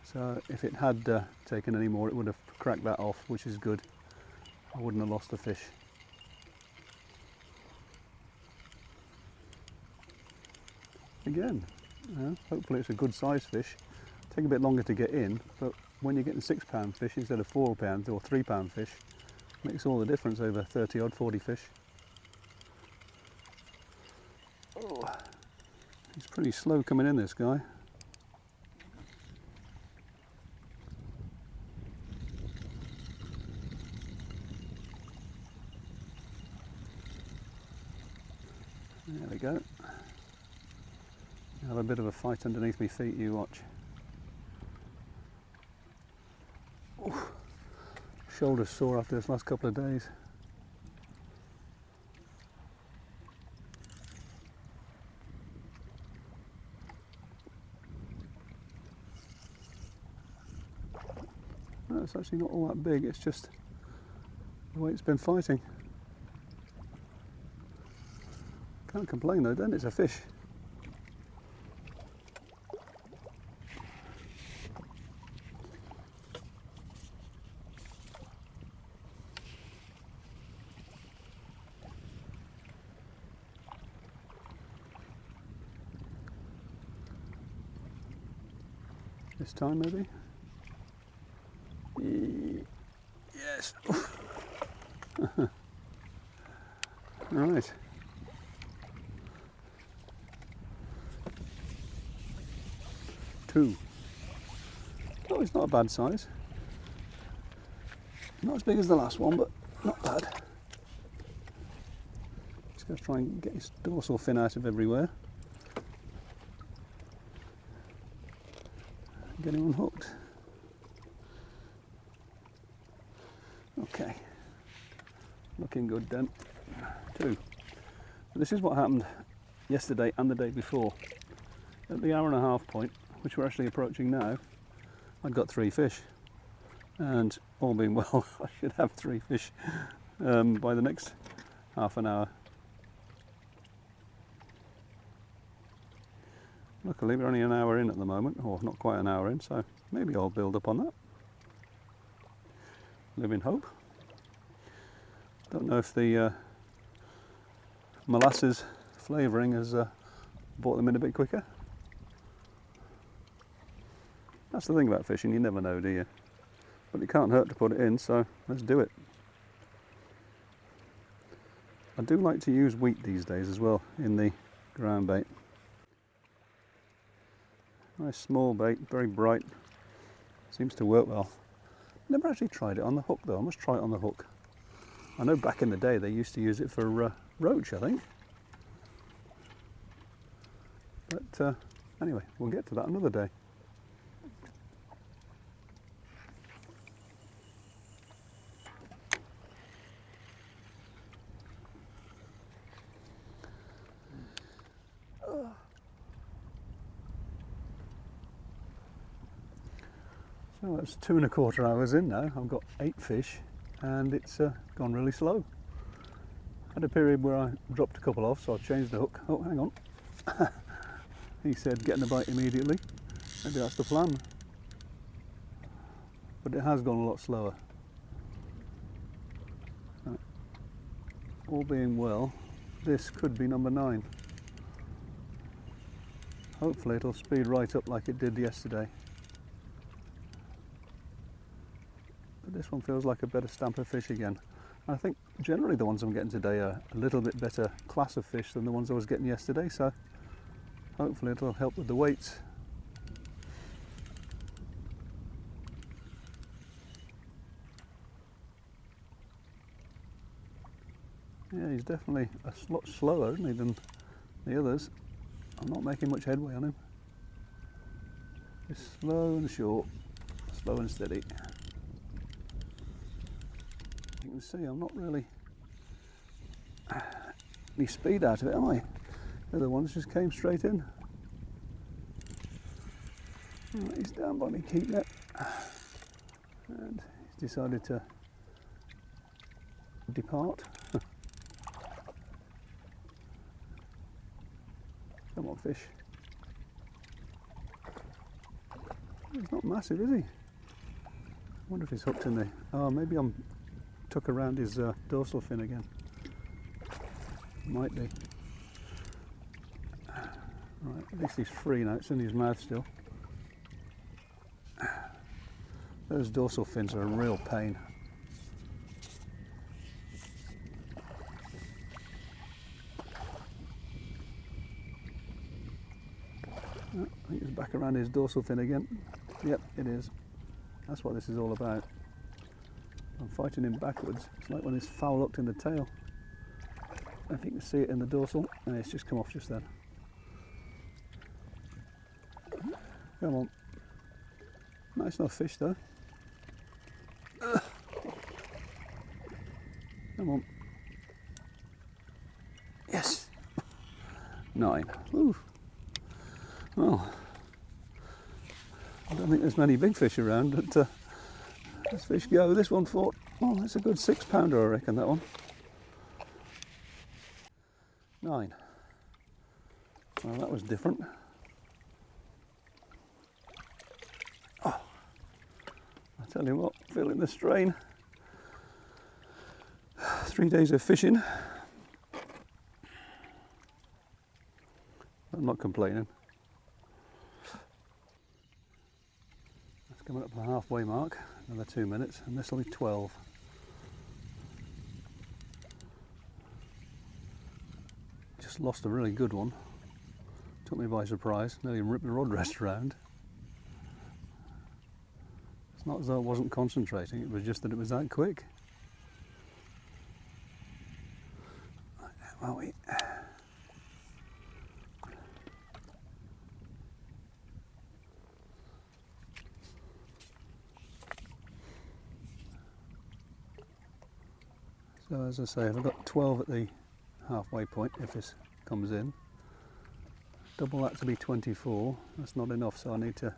So if it had taken any more, it would have cracked that off, which is good. I wouldn't have lost the fish. Again, hopefully it's a good size fish. Take a bit longer to get in, but when you're getting 6-pound fish instead of 4 pounds or 3-pound fish, makes all the difference over 30 odd 40 fish. Oh, he's pretty slow coming in, this guy. There we go. Have a bit of a fight underneath my feet, you watch. Oof. Shoulders sore after this last couple of days. No, it's actually not all that big, it's just the way it's been fighting. Can't complain though, then it's a fish. This time maybe? Yes. Right. Two. Oh, it's not a bad size. Not as big as the last one, but not bad. Just going to try and get his dorsal fin out of everywhere. Get him unhooked. Okay, looking good then. 2. This is what happened yesterday and the day before. At the hour and a half point, which we're actually approaching now, I'd got 3 fish, and all being well, I should have 3 fish by the next half an hour. Luckily we're only an hour in at the moment, or not quite an hour in, so maybe I'll build up on that. Live in hope. Don't know if the molasses flavouring has brought them in a bit quicker. That's the thing about fishing, you never know, do you? But it can't hurt to put it in, so let's do it. I do like to use wheat these days as well in the ground bait. Nice small bait, very bright. Seems to work well. Never actually tried it on the hook though. I must try it on the hook. I know back in the day they used to use it for roach, I think. But anyway, we'll get to that another day. So that's 2¼ hours in now. I've got 8 fish and it's gone really slow. Had a period where I dropped a couple off, so I changed the hook. Oh, hang on. He said getting a bite immediately. Maybe that's the plan. But it has gone a lot slower. All being well, this could be number 9. Hopefully it'll speed right up like it did yesterday. But this one feels like a better stamp of fish again. I think generally the ones I'm getting today are a little bit better class of fish than the ones I was getting yesterday, so hopefully it'll help with the weights. Yeah, he's definitely a lot slower, isn't he, than the others. I'm not making much headway on him. He's slow and short, slow and steady. You can see I'm not really any speed out of it, am I? The other ones just came straight in. Right, he's down by me keep net, and he's decided to depart. Come on, fish. He's not massive, is he? I wonder if he's hooked in there. Oh, maybe I'm tuck around his dorsal fin again. Might be. Right, at least he's free now. It's in his mouth still. Those dorsal fins are a real pain. I think it's back around his dorsal fin again. Yep, it is. That's what this is all about. I'm fighting him backwards. It's like when he's foul hooked in the tail. I don't know if you can see it in the dorsal. And it's just come off just then. Come on. Nice enough fish though. Come on. Yes. 9. Ooh. Well, I don't think there's many big fish around, but as fish go, this one thought, oh, that's a good 6-pounder, I reckon, that one. 9. Well, that was different. Oh, I tell you what, feeling the strain. 3 days of fishing. I'm not complaining. Coming up to the halfway mark, another 2 minutes, and this will be 12. Just lost a really good one. Took me by surprise, nearly ripped the rod rest around. It's not as though I wasn't concentrating, it was just that it was that quick. Right, are we? So as I say, I've got 12 at the halfway point if this comes in. Double that to be 24, that's not enough, so I need to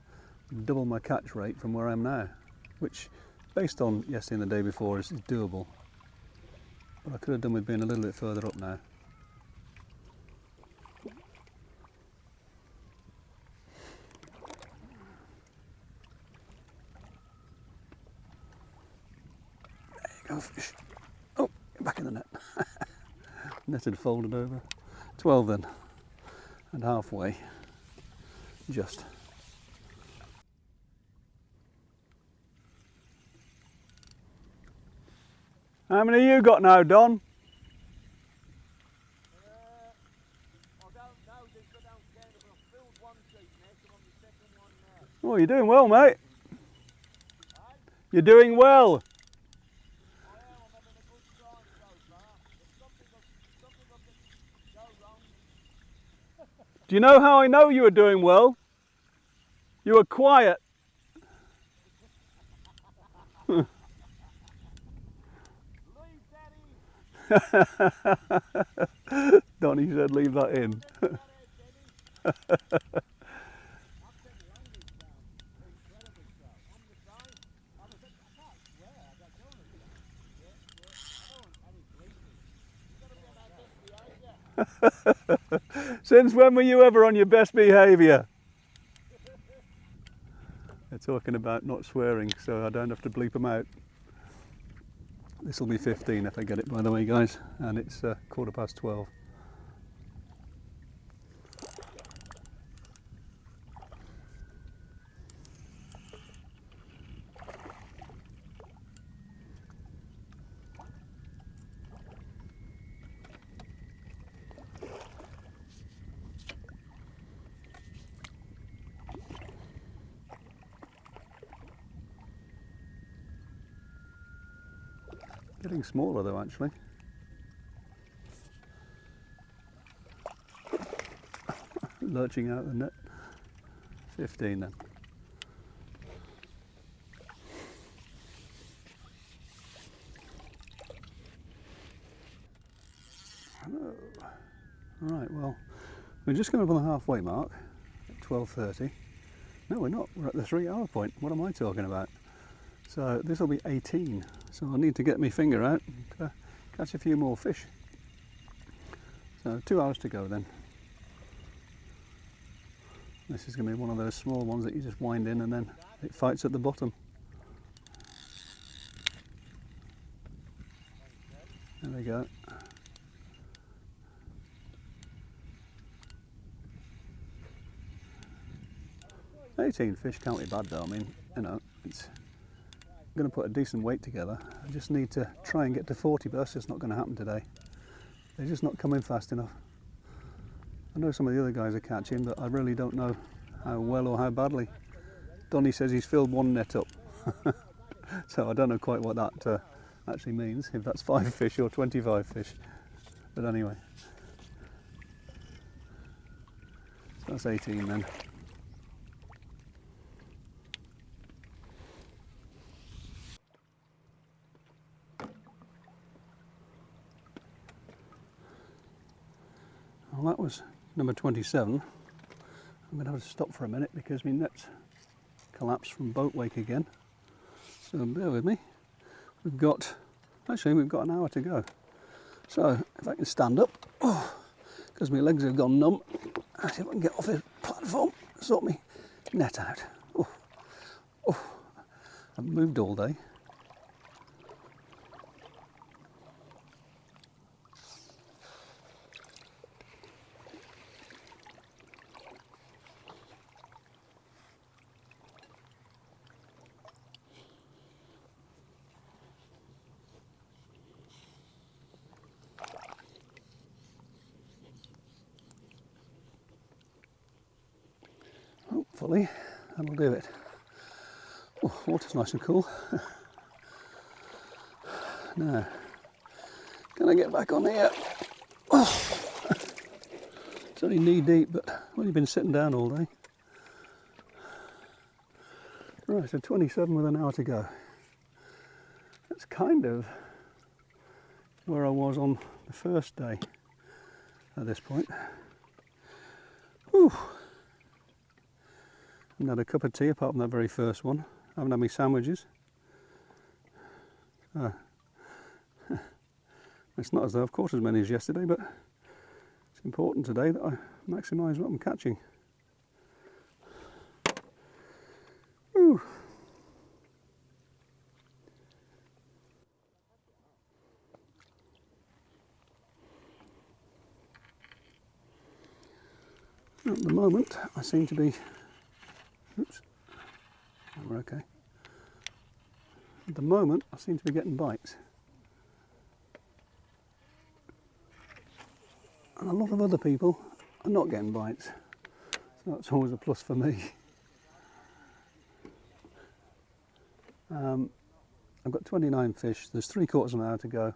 double my catch rate from where I am now, which based on yesterday and the day before is doable. But I could have done with being a little bit further up now. There you go, fish. Oh, back in the net. Net had folded over. 12 then, and halfway, just. How many you got now, Don? I don't know, they've got down together, but I've filled one sheet now, so I'm on the second one now. Oh, you're doing well, mate. You're doing well. I am, I'm having a good time so far. There's something I can go wrong. Do you know how I know you were doing well? You were quiet. Leave that in. Donnie said leave that in. Leave that out, Denny. I've sent language down, incredibly so. I'm the same. I can't swear, I don't know anything. Since when were you ever on your best behaviour? They're talking about not swearing, so I don't have to bleep them out. This will be 15 if I get it, by the way, guys, and it's 12:15. Getting smaller though, actually. Lurching out the net. 15 then. Hello. Right, well, we're just coming up on the halfway mark at 12:30. No, we're not. We're at the 3-hour point. What am I talking about? So this will be 18. So I need to get my finger out and catch a few more fish. So 2 hours to go then. This is going to be one of those small ones that you just wind in and then it fights at the bottom. There we go. $18 fish can't be bad though. I mean, you know, it's going to put a decent weight together. I just need to try and get to 40, but that's just not going to happen today. They're just not coming fast enough. I know some of the other guys are catching, but I really don't know how well or how badly. Donny says he's filled one net up. So I don't know quite what that actually means, if that's 5 fish or 25 fish. But anyway. So that's 18 then. Well, that was number 27. I'm going to have to stop for a minute because my net's collapsed from boat wake again. So bear with me. We've got an hour to go. So if I can stand up, because my legs have gone numb, I'll see if I can get off this platform, sort my net out. I've moved all day. Hopefully that'll do it. Oh, water's nice and cool. Now, can I get back on here? Oh, it's only knee deep, but I've only been sitting down all day. Right, so 27 with an hour to go. That's kind of where I was on the first day at this point. Whew. I haven't had a cup of tea apart from that very first one. I haven't had my sandwiches. It's not as though I've caught as many as yesterday, but it's important today that I maximise what I'm catching. Whew. At the moment, I seem to be... Oops, we're okay. At the moment, I seem to be getting bites. And a lot of other people are not getting bites. So that's always a plus for me. I've got 29 fish, there's 3/4 of an hour to go.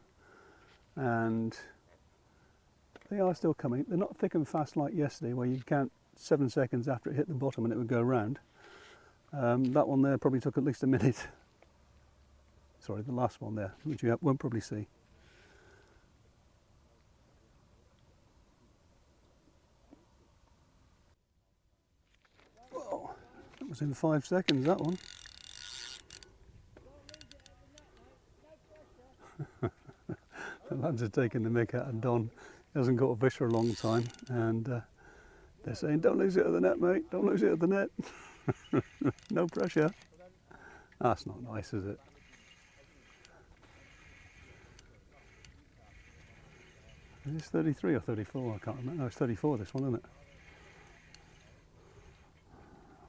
And they are still coming. They're not thick and fast like yesterday, where you'd count 7 seconds after it hit the bottom and it would go round. That one there probably took at least a minute. Sorry, the last one there, which you won't probably see. Whoa, that was in 5 seconds, that one. The lads are taking the mick out of Don. hasn't caught a fish for a long time, and they're saying, don't lose it at the net, mate, don't lose it at the net. No pressure. That's not nice, is it? Is this 33 or 34? I can't remember. No, it's 34, this one, isn't it?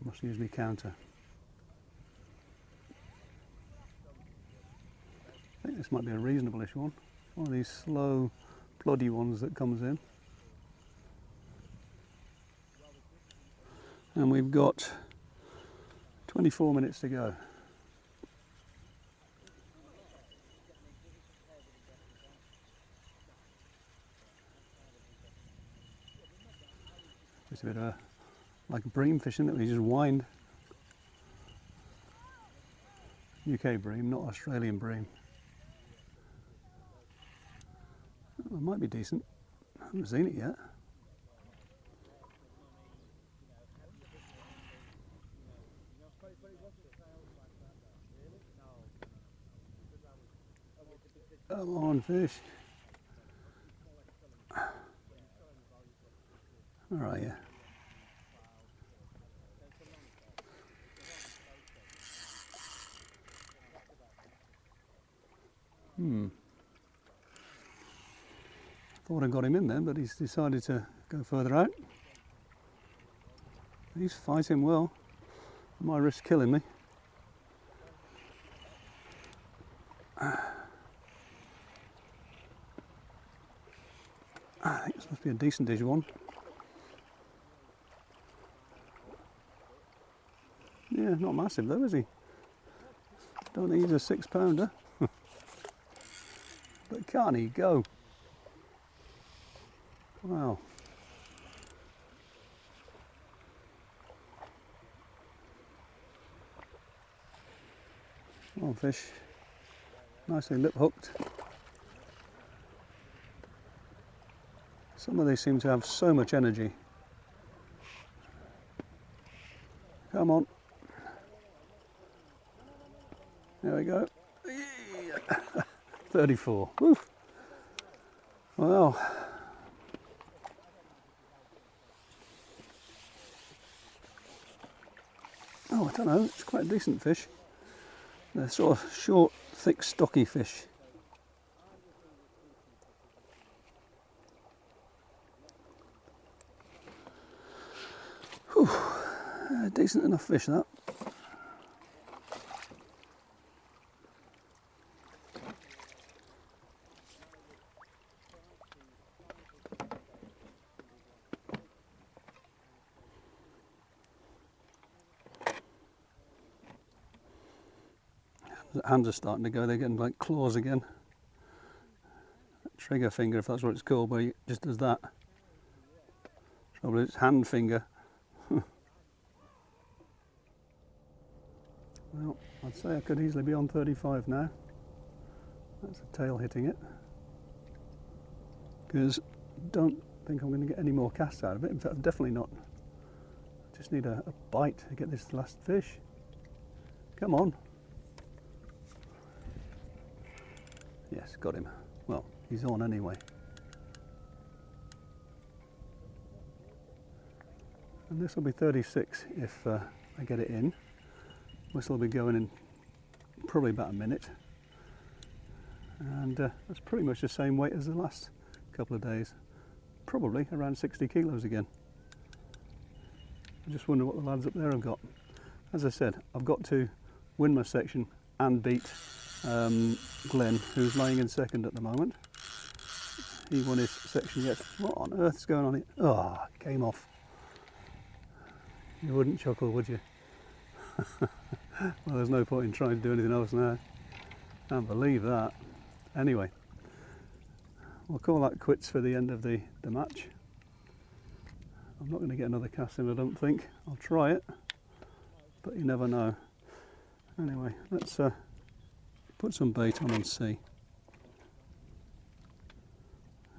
I must use my counter. I think this might be a reasonable-ish one. One of these slow, ploddy ones that comes in. And we've got 24 minutes to go. It's a bit of like a bream fishing that we just wind. UK bream, not Australian bream. Oh, it might be decent. I haven't seen it yet. Come on, fish. Where are you? Thought I got him in there, but he's decided to go further out. He's fighting well. Might risk killing me. I think this must be a decent-ish one. Yeah, not massive though, is he? Don't think he's a 6-pounder. But can't he go? Wow. Come on, fish. Nicely lip hooked. Some of these seem to have so much energy. Come on. There we go. 34. Woo. Well. Oh, I don't know. It's quite a decent fish. They're sort of short, thick, stocky fish. Whew. Decent enough fish, that. The hands are starting to go, they're getting like claws again. Trigger finger, if that's what it's called, but it just does that. Trouble is, it's hand finger. Well, I'd say I could easily be on 35 now. That's a tail hitting it. Because I don't think I'm going to get any more casts out of it. In fact, definitely not. I just need a bite to get this last fish. Come on. Yes, got him. Well, he's on anyway. And this will be 36 if I get it in. This will be going in probably about a minute. And that's pretty much the same weight as the last couple of days. Probably around 60 kilos again. I just wonder what the lads up there have got. As I said, I've got to win my section and beat Glenn, who's lying in second at the moment. He won his section yet. What on earth is going on here? Oh, it came off. You wouldn't chuckle, would you? Well, there's no point in trying to do anything else now. Can't believe that. Anyway, we'll call that quits for the end of the match. I'm not going to get another cast in, I don't think. I'll try it, but you never know. Anyway, let's put some bait on and see.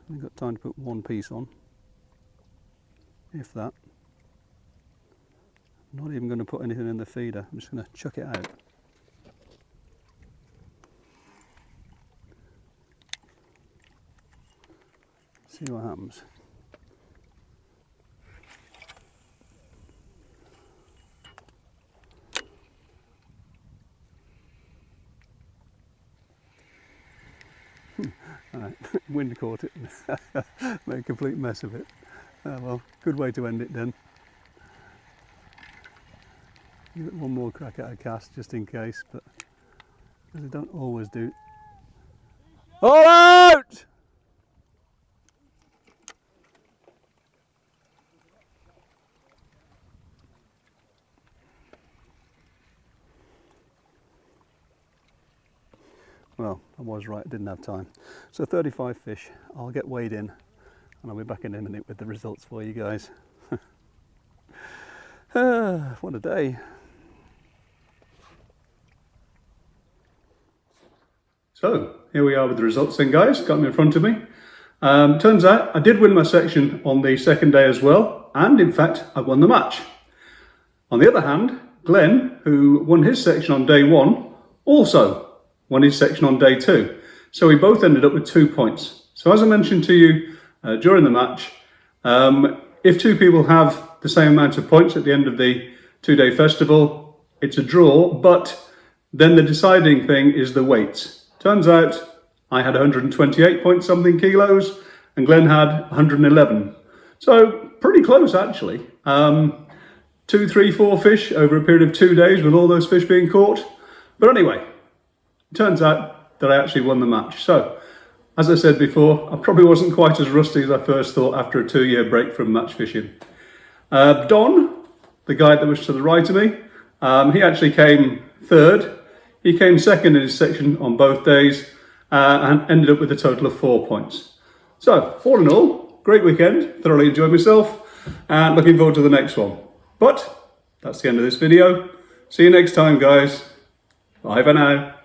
We've got time to put one piece on, if that. I'm not even going to put anything in the feeder, I'm just going to chuck it out. See See what happens. Right, wind caught it, made a complete mess of it. Oh well, good way to end it then. Give it one more crack at a cast just in case, but as I don't always do. All out! Well, I was right, I didn't have time. So 35 fish, I'll get weighed in and I'll be back in a minute with the results for you guys. What a day. So, here we are with the results then guys, got them in front of me. Turns out I did win my section on the second day as well, and in fact I won the match. On the other hand, Glenn, who won his section on day one, also won his section on day two. So we both ended up with 2 points. So as I mentioned to you during the match, if two people have the same amount of points at the end of the 2-day festival, it's a draw, but then the deciding thing is the weights. Turns out I had 128 point something kilos and Glenn had 111. So pretty close actually. 2, 3, 4 fish over a period of 2 days with all those fish being caught. But anyway, it turns out that I actually won the match. So, as I said before, I probably wasn't quite as rusty as I first thought after a 2-year break from match fishing. Don, the guy that was to the right of me, he actually came third. He came second in his section on both days and ended up with a total of 4 points. So, all in all, great weekend, thoroughly enjoyed myself and looking forward to the next one. But that's the end of this video. See you next time, guys. Bye for now.